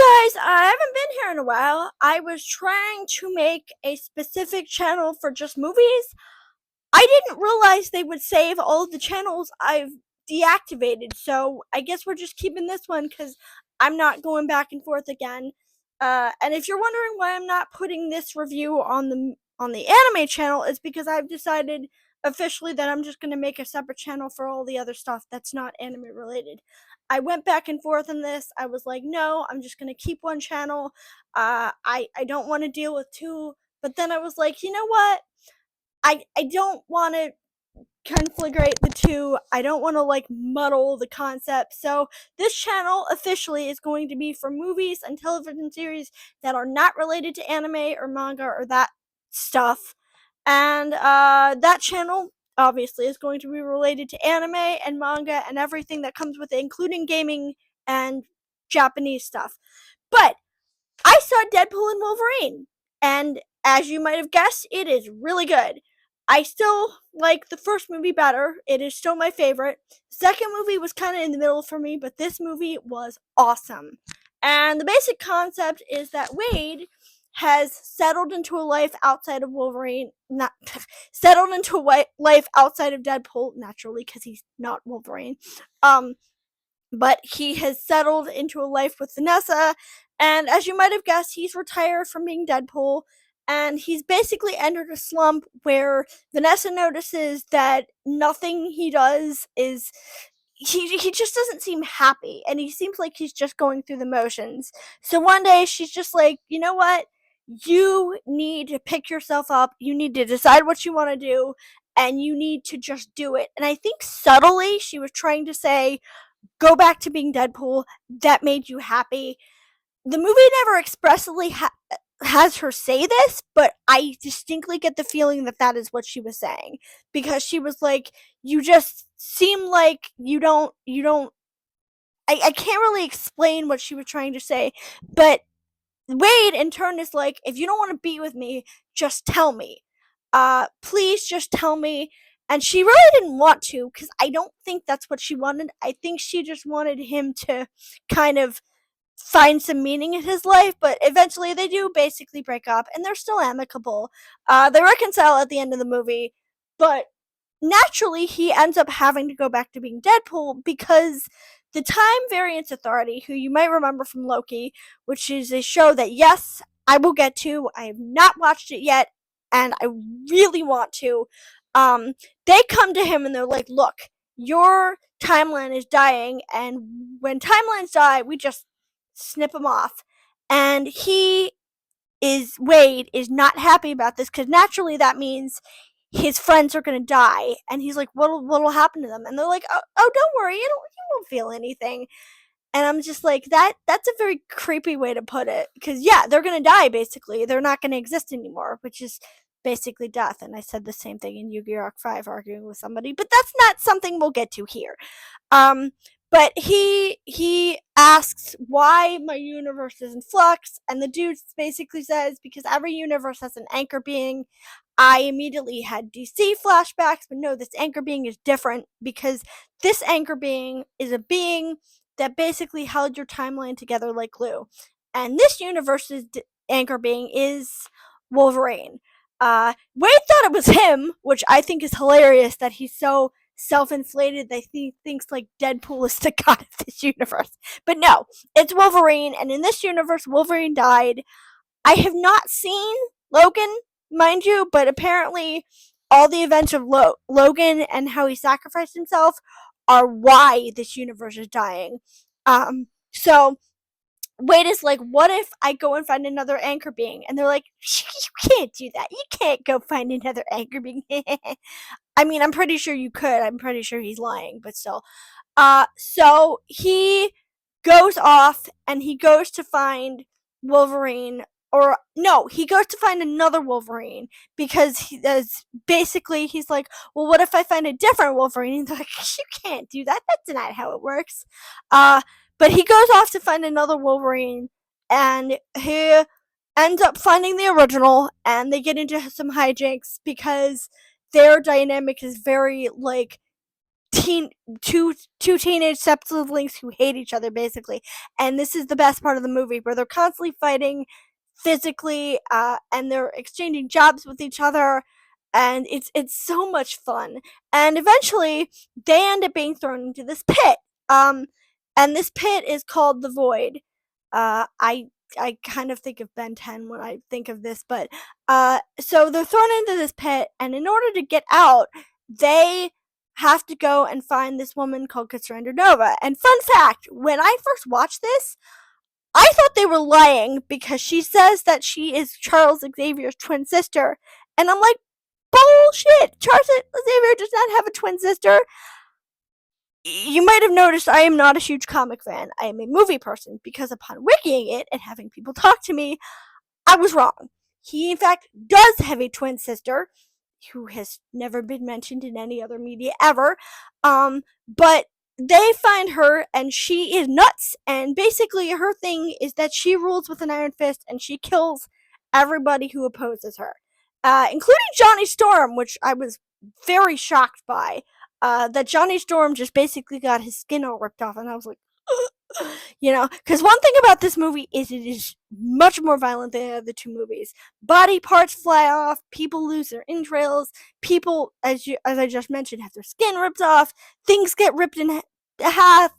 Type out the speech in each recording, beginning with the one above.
guys, I haven't been here in a while. I was trying to make a specific channel for just movies. I didn't realize they would save all of the channels I've deactivated, so I guess we're just keeping this one because I'm not going back and forth again. And if you're wondering why I'm not putting this review on the anime channel, it's because I've decided officially that I'm just going to make a separate channel for all the other stuff that's not anime related. I went back and forth on this. I was like, no, I'm just going to keep one channel. I don't want to deal with two. But then I was like, you know what? I don't want to conflagrate the two. I don't want to muddle the concept. So this channel officially is going to be for movies and television series that are not related to anime or manga or that stuff. And that channel obviously is going to be related to anime and manga and everything that comes with it, including gaming and Japanese stuff. But I saw Deadpool and Wolverine, and as you might have guessed, it is really good. I still like the first movie better. It is still my favorite. The second movie was kind of in the middle for me, but this movie was awesome. And the basic concept is that Wade has settled into a life outside of Wolverine, not settled into a life outside of Deadpool, naturally, because he's not Wolverine. Um, but he has settled into a life with Vanessa, and as you might have guessed, he's retired from being Deadpool, and he's basically entered a slump where Vanessa notices that nothing he does is he just doesn't seem happy, and he seems like he's just going through the motions. So one day she's just like, you know what? You need to pick yourself up. You need to decide what you want to do, and you need to just do it. And I think subtly she was trying to say, go back to being Deadpool. That made you happy. The movie never expressly has her say this, but I distinctly get the feeling that that is what she was saying, because she was like, "You just seem like you don't." I can't really explain what she was trying to say, but Wade in turn is like, if you don't want to be with me, just tell me. Please just tell me. And she really didn't want to, because I don't think that's what she wanted. I think she just wanted him to kind of find some meaning in his life, but eventually they do basically break up, and they're still amicable. They reconcile at the end of the movie, but naturally he ends up having to go back to being Deadpool because the Time Variance Authority, who you might remember from Loki, which is a show that, yes, I will get to. I have not watched it yet, and I really want to. They come to him and they're like, look, your timeline is dying, and when timelines die, we just snip them off. And Wade is not happy about this because naturally that means his friends are gonna die, and he's like, what'll happen to them? And they're like, oh, don't worry, you won't feel anything. And I'm just like, that's a very creepy way to put it, because yeah, they're gonna die basically. They're not gonna exist anymore, which is basically death. And I said the same thing in Yu-Gi-Oh! 5 arguing with somebody, but that's not something we'll get to here. Um, but he asks why my universe is in flux, and the dude basically says, because every universe has an anchor being. I immediately had DC flashbacks, but no, this anchor being is different, because this anchor being is a being that basically held your timeline together like glue. And this universe's anchor being is Wolverine. Wade thought it was him, which I think is hilarious that he's so self-inflated that he thinks like Deadpool is the god of this universe. But no, it's Wolverine, and in this universe, Wolverine died. I have not seen Logan, mind you, but apparently all the events of Logan and how he sacrificed himself are why this universe is dying. So Wade is like, what if I go and find another anchor being? And they're like, you can't do that. You can't go find another anchor being. I mean, I'm pretty sure you could. I'm pretty sure he's lying, but still. So he goes off and he goes to find Wolverine, or no, he goes to find another Wolverine, because he's like, well, what if I find a different Wolverine? And they're like, you can't do that. That's not how it works. But he goes off to find another Wolverine, and he ends up finding the original, and they get into some hijinks because their dynamic is very like teen two teenage siblings who hate each other basically, and this is the best part of the movie where they're constantly fighting physically, and they're exchanging jobs with each other, and it's so much fun. And eventually, they end up being thrown into this pit. Um, and this pit is called the Void. I kind of think of Ben 10 when I think of this, but so they're thrown into this pit, and in order to get out, they have to go and find this woman called Cassandra Nova. And fun fact, when I first watched this, I thought they were lying because she says that she is Charles Xavier's twin sister. And I'm like, bullshit! Charles Xavier does not have a twin sister. You might have noticed I am not a huge comic fan. I am a movie person because upon wikiing it and having people talk to me, I was wrong. He, in fact, does have a twin sister who has never been mentioned in any other media ever. But they find her, and she is nuts. And basically, her thing is that she rules with an iron fist, and she kills everybody who opposes her, including Johnny Storm, which I was very shocked by. That Johnny Storm just basically got his skin all ripped off, and I was like, because one thing about this movie is it is much more violent than the other two movies. Body parts fly off, people lose their entrails, people, as I just mentioned, have their skin ripped off, things get ripped in half.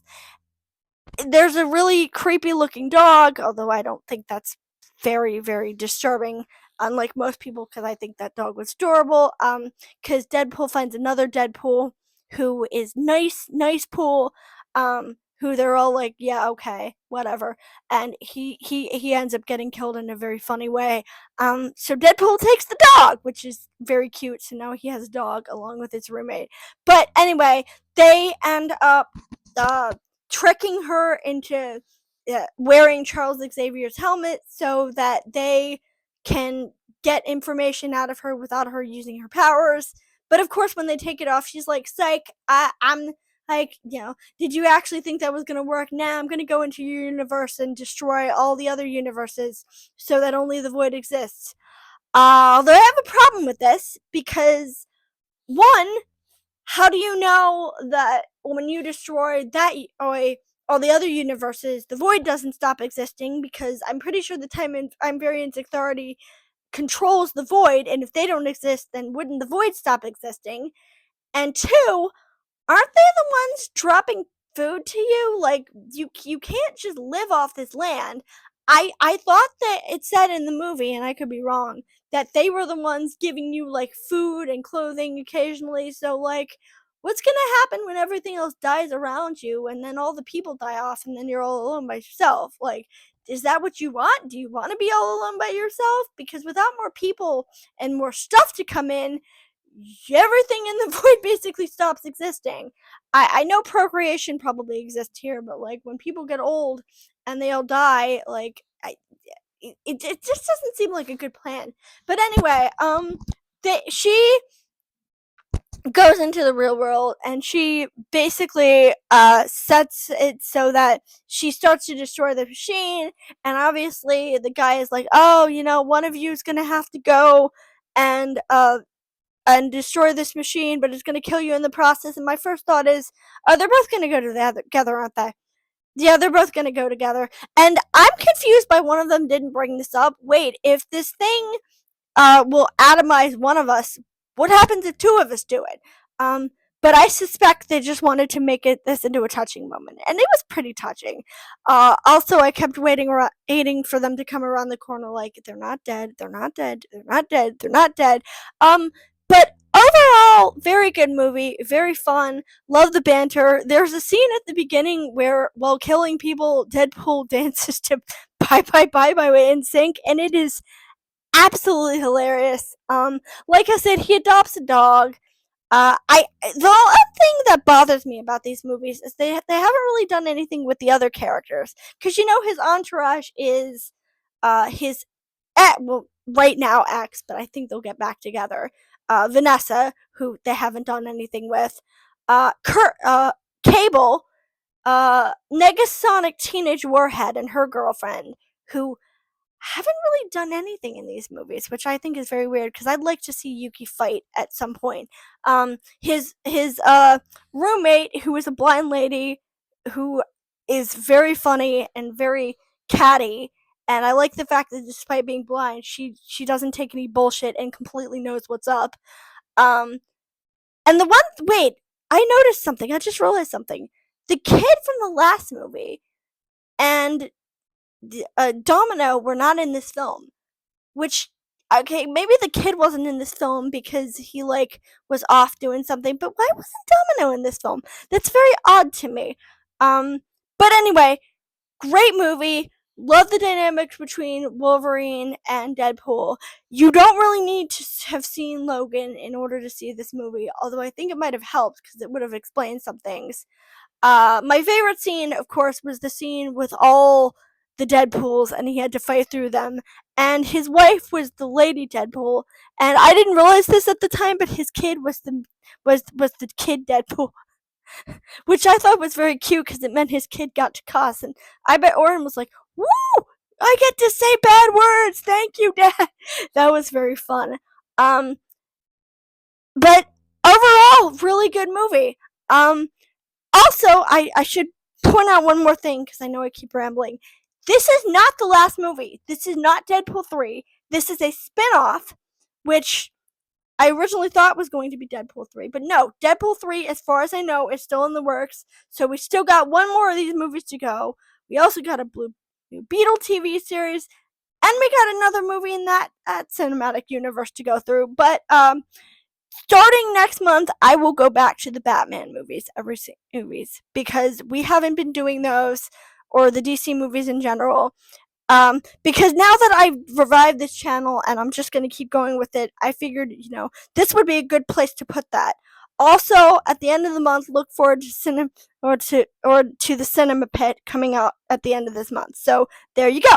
There's a really creepy looking dog, although I don't think that's very, very disturbing, unlike most people, because I think that dog was adorable. Because Deadpool finds another Deadpool who is nice pool, who they're all like, yeah, okay, whatever, and he ends up getting killed in a very funny way. So Deadpool takes the dog, which is very cute. So now he has a dog along with his roommate. But anyway, they end up tricking her into wearing Charles Xavier's helmet so that they can get information out of her without her using her powers. But of course, when they take it off, she's like, psych, I'm like, did you actually think that was going to work? Nah, I'm going to go into your universe and destroy all the other universes so that only the Void exists. Although I have a problem with this because, one, how do you know that when you destroy that all the other universes, the Void doesn't stop existing? Because I'm pretty sure the Time Variance Authority controls the Void, and if they don't exist, then wouldn't the Void stop existing? And two, aren't they the ones dropping food to you? Like, you can't just live off this land. I thought that it said in the movie, and I could be wrong, that they were the ones giving you like food and clothing occasionally. So like, what's gonna happen when everything else dies around you, and then all the people die off, and then you're all alone by yourself? Like, is that what you want? Do you want to be all alone by yourself? Because without more people and more stuff to come in, everything in the Void basically stops existing. I know procreation probably exists here, but like when people get old and they all die, like it just doesn't seem like a good plan. But anyway, she goes into the real world, and she basically sets it so that she starts to destroy the machine. And obviously the guy is like, oh, one of you is gonna have to go and destroy this machine, but it's going to kill you in the process. And my first thought is, oh, they're both going to go together, aren't they? Yeah, they're both going to go together. And I'm confused by one of them didn't bring this up. Wait, if this thing will atomize one of us, what happens if two of us do it? But I suspect they just wanted to make this into a touching moment, and it was pretty touching. Also, I kept waiting for them to come around the corner, like, they're not dead, they're not dead, they're not dead, they're not dead. But overall, very good movie, very fun. Love the banter. There's a scene at the beginning where, while killing people, Deadpool dances to "Bye Bye Bye Bye" by NSYNC, and it is absolutely hilarious. Like I said, he adopts a dog. The other thing that bothers me about these movies is they haven't really done anything with the other characters, because his entourage is his right now ex, but I think they'll get back together. Vanessa, who they haven't done anything with. Cable, Negasonic Teenage Warhead, and her girlfriend, who haven't really done anything in these movies, which I think is very weird because I'd like to see Yuki fight at some point. His roommate, who is a blind lady, who is very funny and very catty, and I like the fact that despite being blind, she doesn't take any bullshit and completely knows what's up. Um, and the one wait, I noticed something. I just realized something. The kid from the last movie and Domino were not in this film, which okay, maybe the kid wasn't in this film because he like was off doing something, but why wasn't Domino in this film? That's very odd to me. Um, but anyway, great movie. Love the dynamics between Wolverine and Deadpool. You don't really need to have seen Logan in order to see this movie, although I think it might have helped because it would have explained some things. My favorite scene, of course, was the scene with all the Deadpools and he had to fight through them. And his wife was the Lady Deadpool, and I didn't realize this at the time, but his kid was the kid Deadpool, which I thought was very cute because it meant his kid got to cuss. And I bet Oren was like, "Woo! I get to say bad words. Thank you, Dad." That was very fun. Um, but overall, really good movie. Also, I should point out one more thing because I know I keep rambling. This is not the last movie. This is not Deadpool 3. This is a spin off, which I originally thought was going to be Deadpool 3. But no, Deadpool 3, as far as I know, is still in the works. So we still got one more of these movies to go. We also got a Blue Beetle TV series. And we got another movie in that cinematic universe to go through. But starting next month, I will go back to the Batman movies, movies, because we haven't been doing those, or the DC movies in general. Because now that I've revived this channel and I'm just gonna keep going with it, I figured, this would be a good place to put that. Also, at the end of the month, look forward to to the Cinema Pit coming out at the end of this month. So there you go.